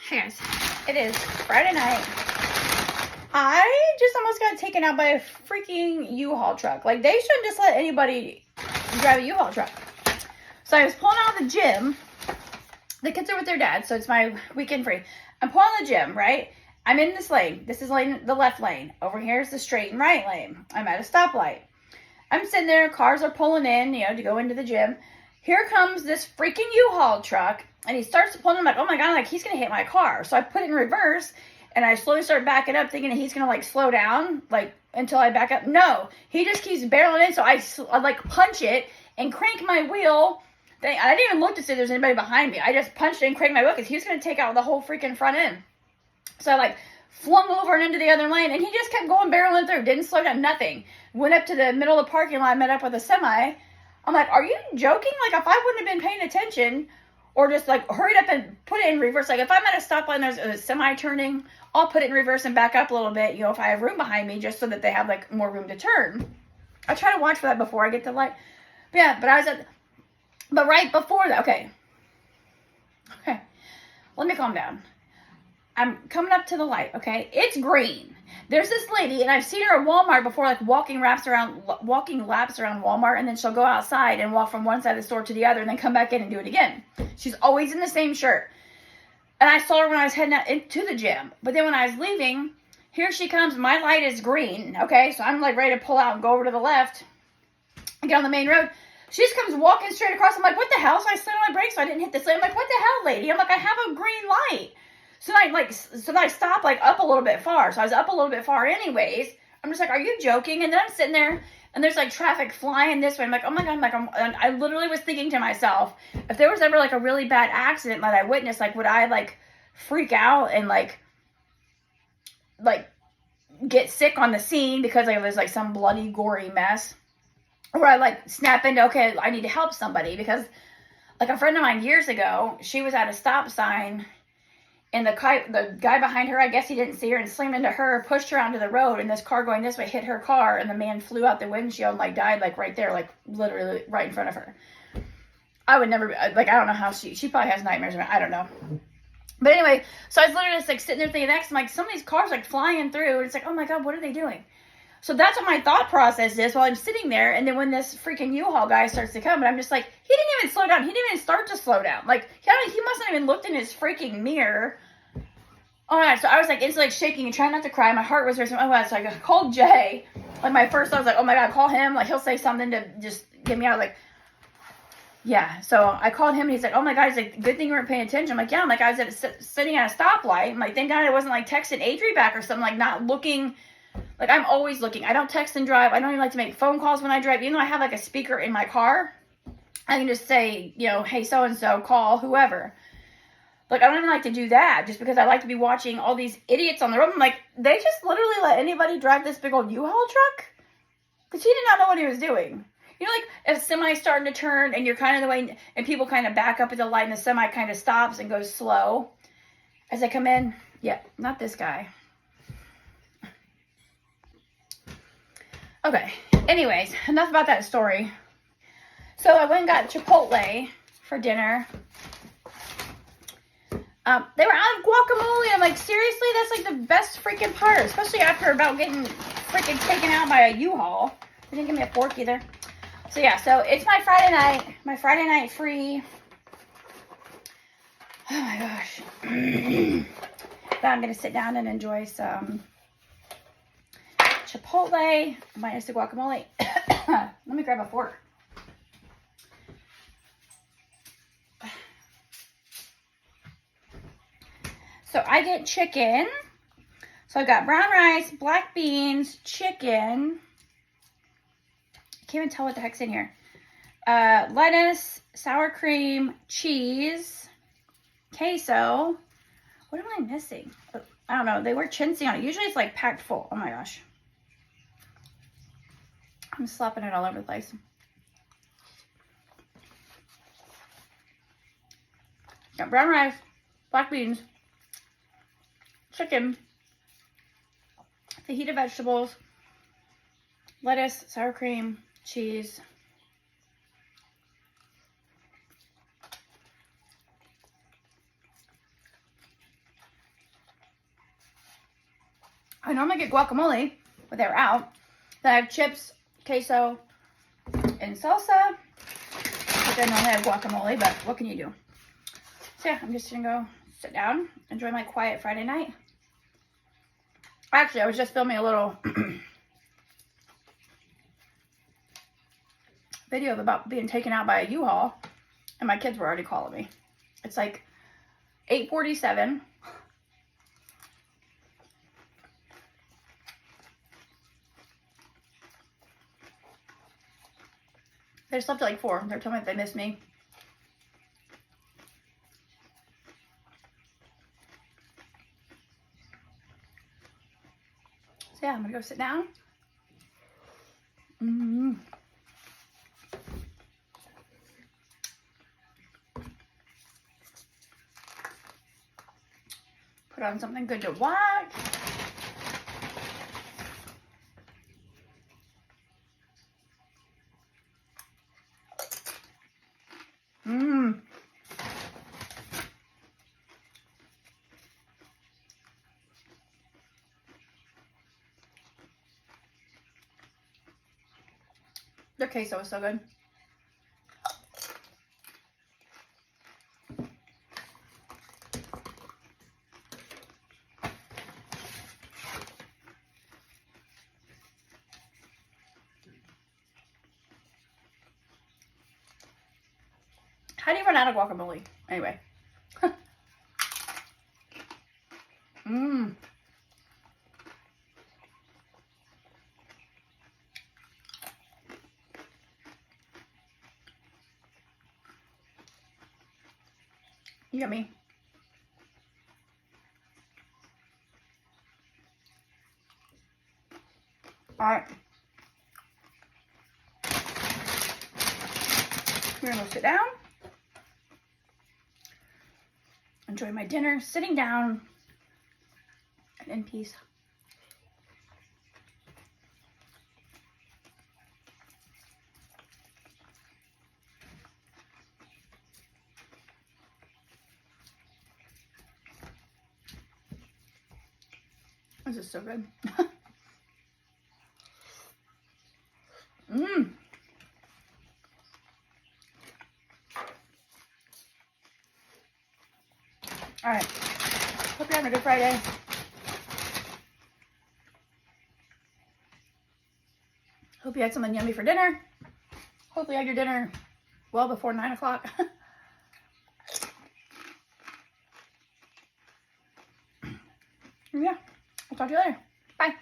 Hey guys, it is Friday night. I just almost got taken out by a freaking U-Haul truck. Like, they shouldn't just let anybody drive a U-Haul truck. So I was pulling out of the gym. The kids are with their dad, so it's my weekend free. I'm pulling out of the gym, right? I'm in this lane. This is lane, the left lane. Over here is the straight and right lane. I'm at a stoplight. I'm sitting there. Cars are pulling in, to go into the gym. Here comes this freaking U-Haul truck, and he starts to pull in. I'm like, oh my God, like, he's going to hit my car. So I put it in reverse, and I slowly start backing up, thinking that he's going to, like, slow down, like, until I back up. No, he just keeps barreling in, so I like, punch it and crank my wheel. I didn't even look to see if there's anybody behind me. I just punched it and cranked my wheel, because he was going to take out the whole freaking front end. So I, like, flung over and into the other lane, and he just kept going barreling through. Didn't slow down, nothing. Went up to the middle of the parking lot, met up with a semi. I'm like, are you joking? Like, if I wouldn't have been paying attention, or just, like, hurried up and put it in reverse. Like, if I'm at a stoplight and there's a semi turning, I'll put it in reverse and back up a little bit, if I have room behind me, just so that they have, like, more room to turn. I try to watch for that before I get to the light. But yeah, but right before that, okay, let me calm down. I'm coming up to the light, okay? It's green. There's this lady, and I've seen her at Walmart before, like, walking laps around Walmart, and then she'll go outside and walk from one side of the store to the other, and then come back in and do it again. She's always in the same shirt. And I saw her when I was heading out into the gym. But then when I was leaving, here she comes. My light is green, okay? So I'm, like, ready to pull out and go over to the left and get on the main road. She just comes walking straight across. I'm like, what the hell? So I slammed on my brakes so I didn't hit this lane. I'm like, what the hell, lady? I'm like, I have a green light. So I stopped, like, up a little bit far. So I was up a little bit far anyways. I'm just like, are you joking? And then I'm sitting there, and there's, like, traffic flying this way. I'm like, oh my God. And I literally was thinking to myself, if there was ever, like, a really bad accident that I witnessed, like, would I, like, freak out and, like, get sick on the scene because, like, it was, like, some bloody, gory mess? Or I, like, snap into, okay, I need to help somebody. Because, like, a friend of mine years ago, she was at a stop sign, and the guy behind her, I guess he didn't see her, and slammed into her, pushed her onto the road, and this car going this way hit her car, and the man flew out the windshield and, like, died, like, right there, like, literally right in front of her. I would never, like, I don't know how she probably has nightmares about it. I don't know. But anyway, so I was literally just, like, sitting there thinking next, I'm like, some of these cars, like, flying through, and it's like, oh my God, what are they doing? So that's what my thought process is while I'm sitting there, and then when this freaking U-Haul guy starts to come, and I'm just like, he didn't even slow down. He didn't even start to slow down. Like, he must not even looked in his freaking mirror. Oh my God, so I was, like, instantly, like, shaking and trying not to cry. My heart was racing. Oh my God, so I called Jay. Like, my first thought was like, oh my God, call him. Like, he'll say something to just get me out. Like, yeah. So I called him, and he's like, oh my God. He's like, good thing you weren't paying attention. I'm like, yeah. I'm like, I was sitting at a stoplight. I'm like, thank God I wasn't, like, texting Adri back or something, like, not looking. Like, I'm always looking. I don't text and drive. I don't even like to make phone calls when I drive. Even though I have, like, a speaker in my car, I can just say, hey, so-and-so, call whoever. Like, I don't even like to do that just because I like to be watching all these idiots on the road. I'm like, they just literally let anybody drive this big old U-Haul truck? Because he did not know what he was doing. Like, if semi's starting to turn and you're kind of the way, and people kind of back up at the light and the semi kind of stops and goes slow as they come in. Yeah, not this guy. Okay, anyways, enough about that story. So I went and got Chipotle for dinner. They were out of guacamole. I'm like, seriously? That's, like, the best freaking part, especially after about getting freaking taken out by a U-Haul. They didn't give me a fork either. So, yeah, so it's my Friday night free. Oh, my gosh. Now I'm going to sit down and enjoy some Chipotle minus the guacamole. Let me grab a fork. So I get chicken. So I got brown rice, black beans, chicken. I can't even tell what the heck's in here. Lettuce, sour cream, cheese, queso. What am I missing? I don't know. They were chintzy on it. Usually it's, like, packed full. Oh my gosh. I'm slapping it all over the place. Got brown rice, black beans, chicken, fajita vegetables, lettuce, sour cream, cheese. I normally get guacamole, but they're out. Then I have chips, queso, and salsa. Which I normally have guacamole, but what can you do? So yeah, I'm just gonna go sit down, enjoy my quiet Friday night. Actually, I was just filming a little video about being taken out by a U-Haul, and my kids were already calling me. It's like 8:47. They slept at like 4. They're telling me that they miss me. So yeah, I'm gonna go sit down. Put on something good to watch. Their queso is so good. How do you run out of guacamole? Anyway. Yummy. All right. We're gonna go sit down. Enjoy my dinner, sitting down and in peace. This is so good. All right. Hope you're having a good Friday. Hope you had something yummy for dinner. Hopefully you had your dinner well before 9 o'clock. Yeah. I'll talk to you later. Bye.